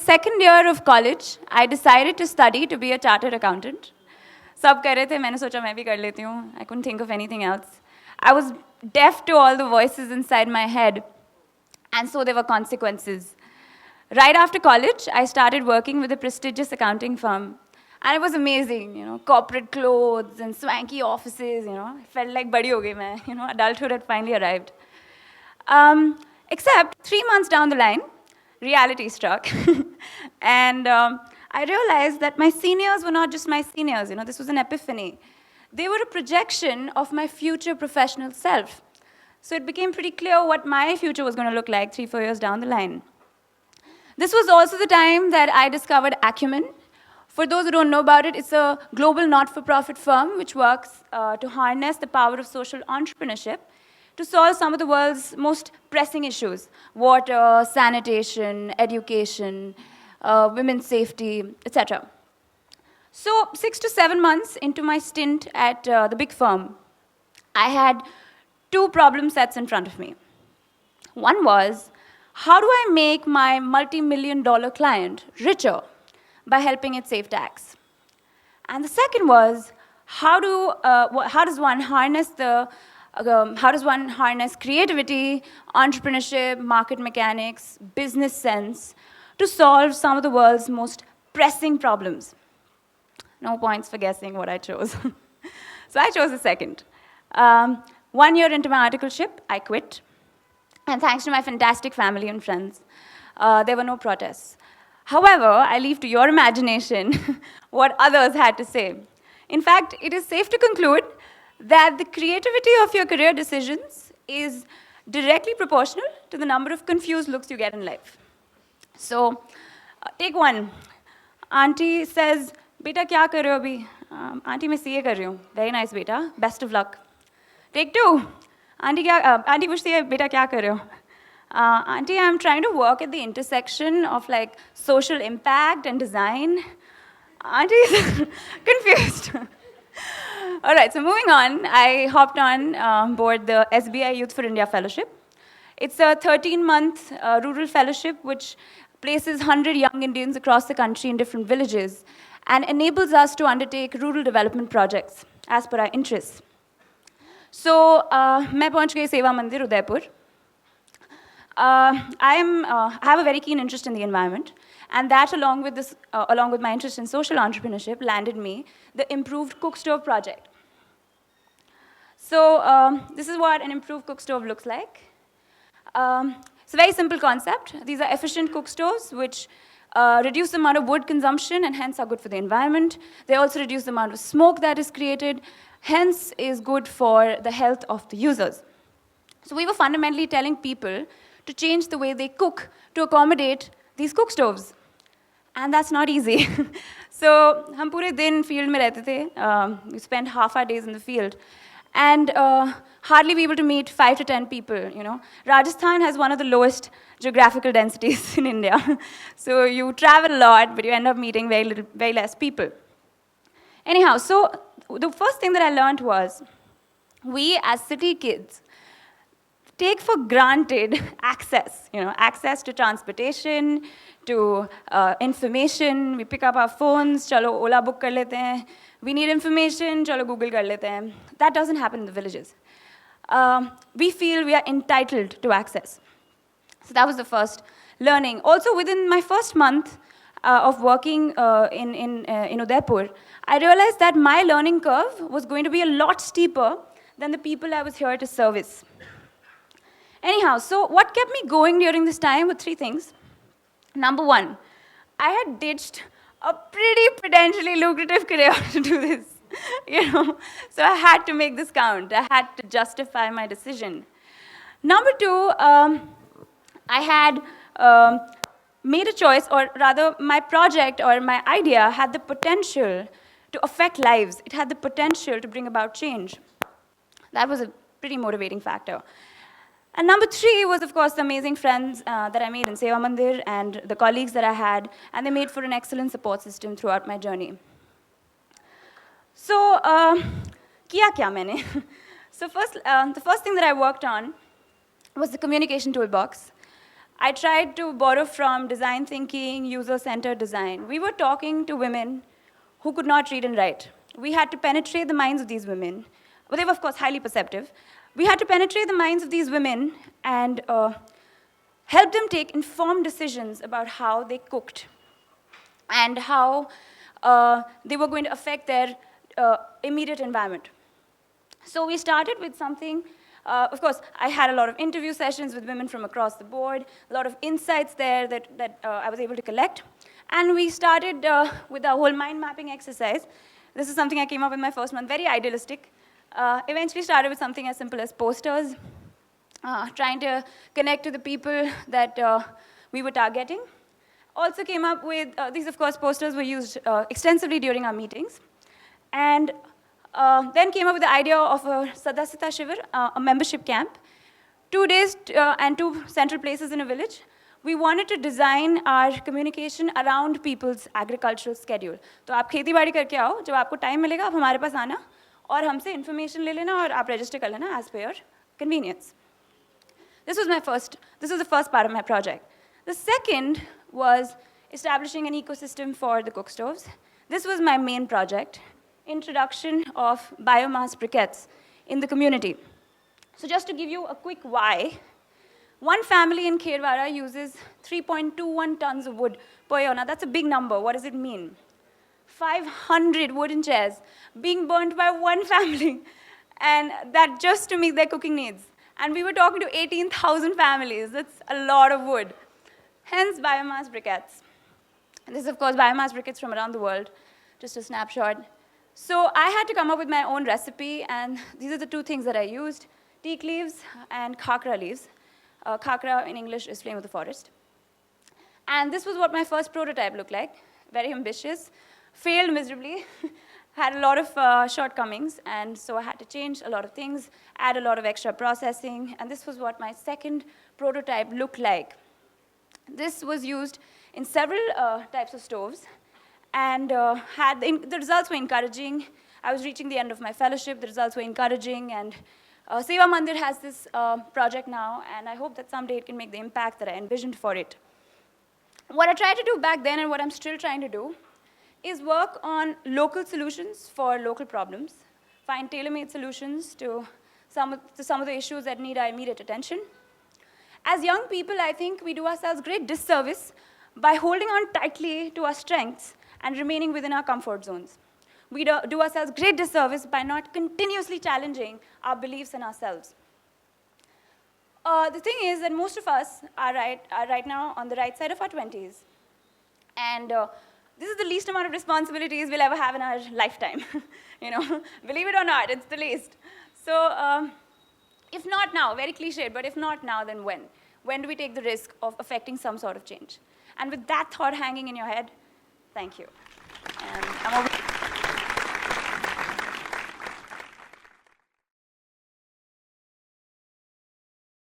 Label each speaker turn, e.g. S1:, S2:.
S1: second year of college, I decided to study to be a chartered accountant. सब कर रहे थे, मैंने सोचा मैं भी कर लेती हूँ. I couldn't think of anything else. I was deaf to all the voices inside my head, and so there were consequences. Right after college, I started working with a prestigious accounting firm. And it was amazing, corporate clothes and swanky offices, I felt like badi ho gayi main, adulthood had finally arrived. Except 3 months down the line, reality struck. And I realized that my seniors were not just my seniors, this was an epiphany. They were a projection of my future professional self. So it became pretty clear what my future was going to look like 3-4 years down the line. This was also the time that I discovered Acumen. For those who don't know about it, it's a global not-for-profit firm which works to harness the power of social entrepreneurship to solve some of the world's most pressing issues: water, sanitation, education, women's safety, etc. So 6 to 7 months into my stint at the big firm, I had 2 problem sets in front of me. One was, how do I make my multi-million-dollar client richer by helping it save tax? And the second was, how does one harness creativity, entrepreneurship, market mechanics, business sense to solve some of the world's most pressing problems? No points for guessing what I chose. So I chose the second. 1 year into my articleship, I quit. And thanks to my fantastic family and friends, there were no protests. However, I leave to your imagination what others had to say. In fact, it is safe to conclude that the creativity of your career decisions is directly proportional to the number of confused looks you get in life. So, take one. Auntie says, "Beta, kya kar rahe ho abhi?" Auntie, मैं CA कर रही हूँ. Very nice, beta. Best of luck. Take 2. Auntie पूछती है, "बेटा क्या कर रहे हो?" Auntie, I'm trying to work at the intersection of social impact and design. Auntie is confused. All right, so moving on, I hopped on board the SBI Youth for India Fellowship. It's a 13-month rural fellowship which places 100 young Indians across the country in different villages and enables us to undertake rural development projects as per our interests. So, मैं पहुंच गई सेवा मंदिर Udaipur. I have a very keen interest in the environment, and that along with my interest in social entrepreneurship landed me the improved cook stove project. So this is what an improved cook stove looks like. It's a very simple concept. These are efficient cook stoves which reduce the amount of wood consumption and hence are good for the environment. They also reduce the amount of smoke that is created, hence is good for the health of the users. So we were fundamentally telling people to change the way they cook to accommodate these cook stoves. And that's not easy. So हम पूरे दिन field में रहते थे. We spent half our days in the field. And hardly be able to meet 5 to 10 people, Rajasthan has one of the lowest geographical densities in India. So you travel a lot, but you end up meeting very less people. Anyhow, so the first thing that I learned was, we as city kids take for granted access, access to transportation, to information. We pick up our phones, chalo Ola book kar lete hain. We need information, chalo Google kar lete hain. That doesn't happen in the villages. We feel we are entitled to access. So that was the first learning. Also, within my first month of working in Udaipur, I realized that my learning curve was going to be a lot steeper than the people I was here to service. Anyhow, so what kept me going during this time were 3 things. Number 1, I had ditched a pretty potentially lucrative career to do this. So I had to make this count. I had to justify my decision. Number 2, I had made a choice, or rather my project or my idea had the potential to affect lives. It had the potential to bring about change. That was a pretty motivating factor. And number 3 was, of course, the amazing friends that I made in Seva Mandir and the colleagues that I had, and they made for an excellent support system throughout my journey. So, kiya kya maine? So the first thing that I worked on was the communication toolbox. I tried to borrow from design thinking, user-centered design. We were talking to women who could not read and write. We had to penetrate the minds of these women. Well, they were, of course, highly perceptive. We had to penetrate the minds of these women and help them take informed decisions about how they cooked and how they were going to affect their immediate environment. So we started with something. Of course, I had a lot of interview sessions with women from across the board, a lot of insights there that I was able to collect. And we started with a whole mind mapping exercise. This is something I came up with my first month, very idealistic. Eventually started with something as simple as posters, trying to connect to the people that we were targeting. Also came up with, these of course posters were used extensively during our meetings. And then came up with the idea of a Sadasita Shivir, a membership camp. 2 days and 2 central places in a village. We wanted to design our communication around people's agricultural schedule. तो आप खेती बाड़ी करके आओ, जब आपको time मिलेगा, आप हमारे पास आना और हमसे information ले लेना और आप register कर लेना as per your convenience. This was the first part of my project. The second was establishing an ecosystem for the cook stoves. This was my main project. Introduction of biomass briquettes in the community. So just to give you a quick why, one family in Kherwara uses 3.21 tons of wood per year. Now that's a big number. What does it mean? 500 wooden chairs being burnt by one family, and that just to meet their cooking needs. And we were talking to 18,000 families. That's a lot of wood. Hence biomass briquettes. And this is, of course, biomass briquettes from around the world. Just a snapshot. So I had to come up with my own recipe, and these are the 2 things that I used, teak leaves and khakra leaves. Khakra in English is flame of the forest. And this was what my first prototype looked like, very ambitious, failed miserably, had a lot of shortcomings, and so I had to change a lot of things, add a lot of extra processing, and this was what my second prototype looked like. This was used in several types of stoves, and the results were encouraging. I was reaching the end of my fellowship, the results were encouraging, and Seva Mandir has this project now, and I hope that someday it can make the impact that I envisioned for it. What I tried to do back then and what I'm still trying to do is work on local solutions for local problems, find tailor-made solutions to some of the issues that need our immediate attention. As young people, I think we do ourselves great disservice by holding on tightly to our strengths and remaining within our comfort zones. We do ourselves great disservice by not continuously challenging our beliefs in ourselves. The thing is that most of us are right now on the right side of our 20s. And this is the least amount of responsibilities we'll ever have in our lifetime. Believe it or not, it's the least. So if not now, very cliched, but if not now, then when? When do we take the risk of affecting some sort of change? And with that thought hanging in your head, thank you. And I'm over.